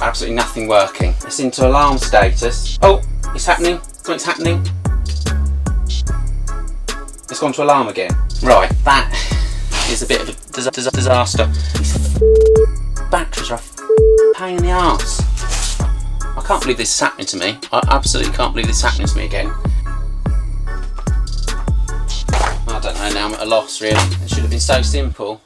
absolutely nothing working. It's into alarm status. Oh, it's happening. Something's happening. It's gone to alarm again. Right, that is a bit of a disaster. These batteries are a pain in the arse. I can't believe this is happening to me. I absolutely can't believe this is happening to me again. I don't know now, I'm at a loss really. It should have been so simple.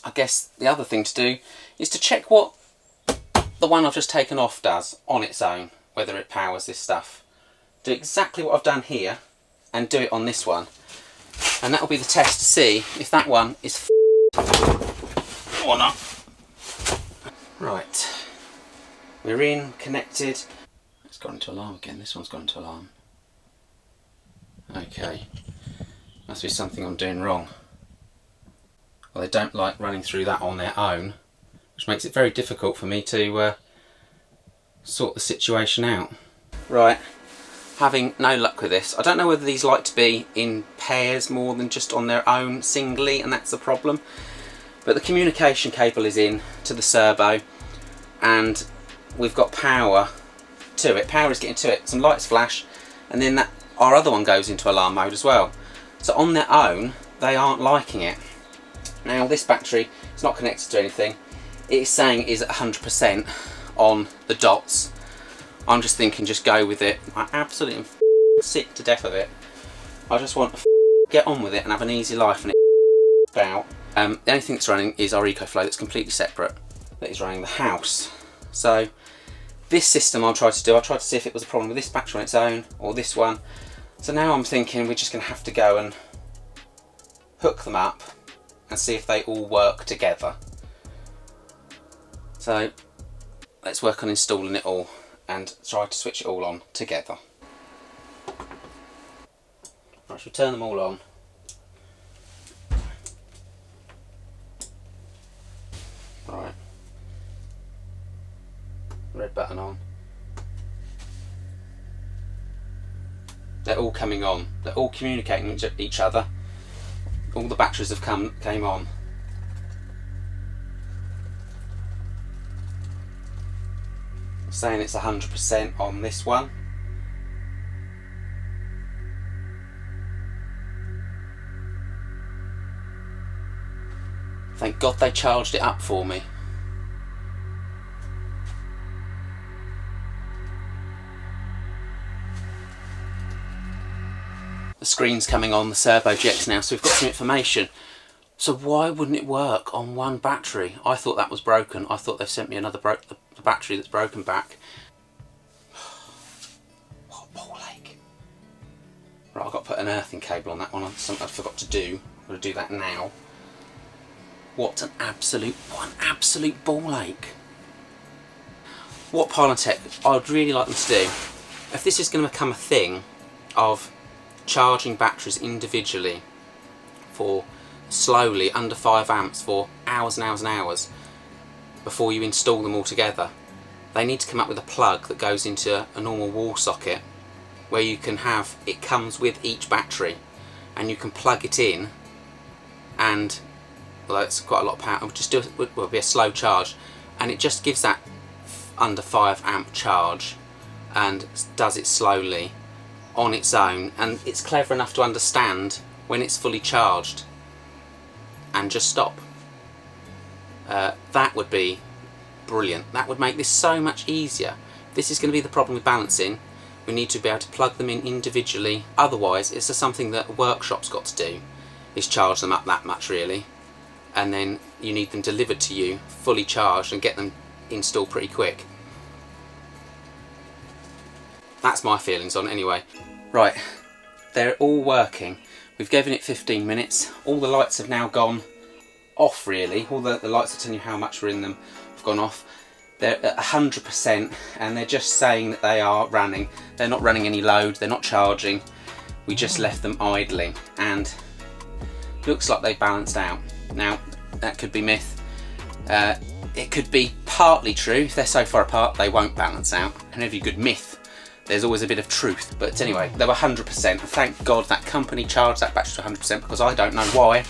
I guess the other thing to do is to check what the one I've just taken off does on its own, whether it powers this stuff. Do exactly what I've done here and do it on this one, and that will be the test to see if that one is or not. Right, we're in, connected. It's gone into alarm again. This one's gone into alarm. Okay, must be something I'm doing wrong. Well, they don't like running through that on their own, which makes it very difficult for me to sort the situation out. Right, having no luck with this. I don't know whether these like to be in pairs more than just on their own singly, and that's the problem. But the communication cable is in to the servo, and we've got power to it. Power is getting to it. Some lights flash, and then our other one goes into alarm mode as well. So on their own, they aren't liking it. Now this battery is not connected to anything. It is saying it is at 100% on the dots. I'm just thinking just go with it. I absolutely am sick to death of it. I just want to get on with it and have an easy life and it out. The only thing that's running is our EcoFlow that's completely separate. That is running the house. So this system I'll try to see if it was a problem with this battery on its own or this one. So now I'm thinking we're just going to have to go and hook them up and see if they all work together. So let's work on installing it all and try to switch it all on together. Right, we'll turn them all on. Right, red button on. They're all coming on. They're all communicating with each other. All the batteries have came on. I'm saying it's 100% on this one. Thank God they charged it up for me. The screen's coming on, the servo jets now, so we've got some information. So why wouldn't it work on one battery? I thought that was broken. I thought they've sent me another the battery that's broken back. What a ball ache. Right, I've got to put an earthing cable on that one. Something I forgot to do. I'm going to do that now. What an absolute ball ache. What Pylontech I'd really like them to do, if this is going to become a thing of charging batteries individually for slowly under 5 amps for hours and hours and hours before you install them all together, they need to come up with a plug that goes into a normal wall socket where you can have, it comes with each battery and you can plug it in, and although it's quite a lot of power, we'll just do it, will be a slow charge, and it just gives that under 5 amp charge and does it slowly on its own, and it's clever enough to understand when it's fully charged and just stop. That would be brilliant. That would make this so much easier. This is going to be the problem with balancing. We need to be able to plug them in individually, otherwise it's just something that a workshop's got to do, is charge them up that much really, and then you need them delivered to you fully charged and get them installed pretty quick. That's my feelings on it anyway. Right, they're all working. We've given it 15 minutes. All the lights have now gone off really. All the lights that tell you how much were in them have gone off. They're at 100% and they're just saying that they are running. They're not running any load, they're not charging. We just left them idling and looks like they balanced out. Now, that could be myth. It could be partly true. If they're so far apart, they won't balance out. And every good myth, there's always a bit of truth. But anyway, they were 100%. Thank God that company charged that battery to 100% because I don't know why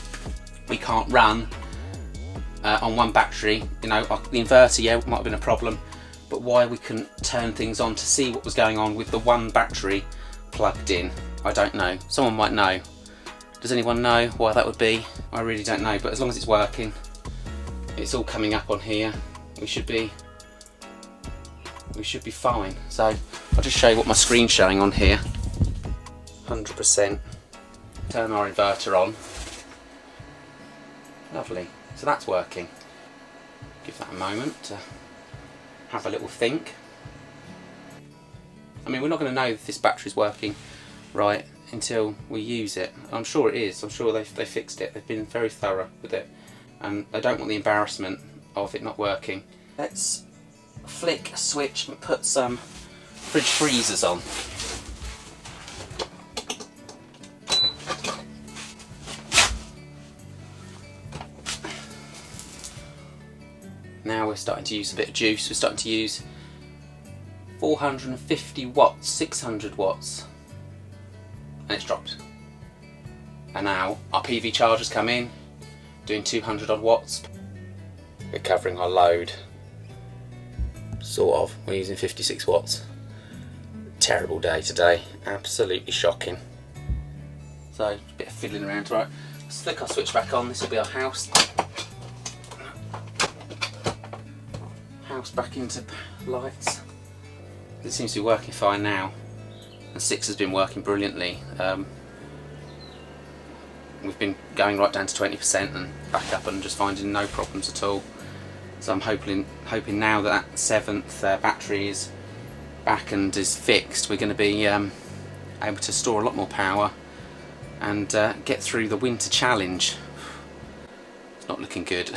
we can't run on one battery. You know, the inverter, yeah, might have been a problem, but why we couldn't turn things on to see what was going on with the one battery plugged in, I don't know. Someone might know. Does anyone know why that would be? I really don't know, but as long as it's working, it's all coming up on here, we should be fine. So I'll just show you what my screen's showing on here. 100%. Turn our inverter on. Lovely. So that's working. Give that a moment to have a little think. I mean, we're not going to know if this battery's working right until we use it. I'm sure it is. I'm sure they fixed it. They've been very thorough with it, and they don't want the embarrassment of it not working. Let's flick a switch and put some fridge freezers on. Now we're starting to use a bit of juice. We're starting to use 450 watts, 600 watts, and it's dropped. And now our PV chargers come in, doing 200 odd watts. We're covering our load, sort of. We're using 56 watts. Terrible day today, absolutely shocking. So, a bit of fiddling around, right? Let's flick our switch back on. This will be our house back into lights. It seems to be working fine now. The 6 has been working brilliantly. We've been going right down to 20% and back up and just finding no problems at all. So I'm hoping now that 7th battery is back and is fixed, we're going to be able to store a lot more power and get through the winter challenge. It's not looking good.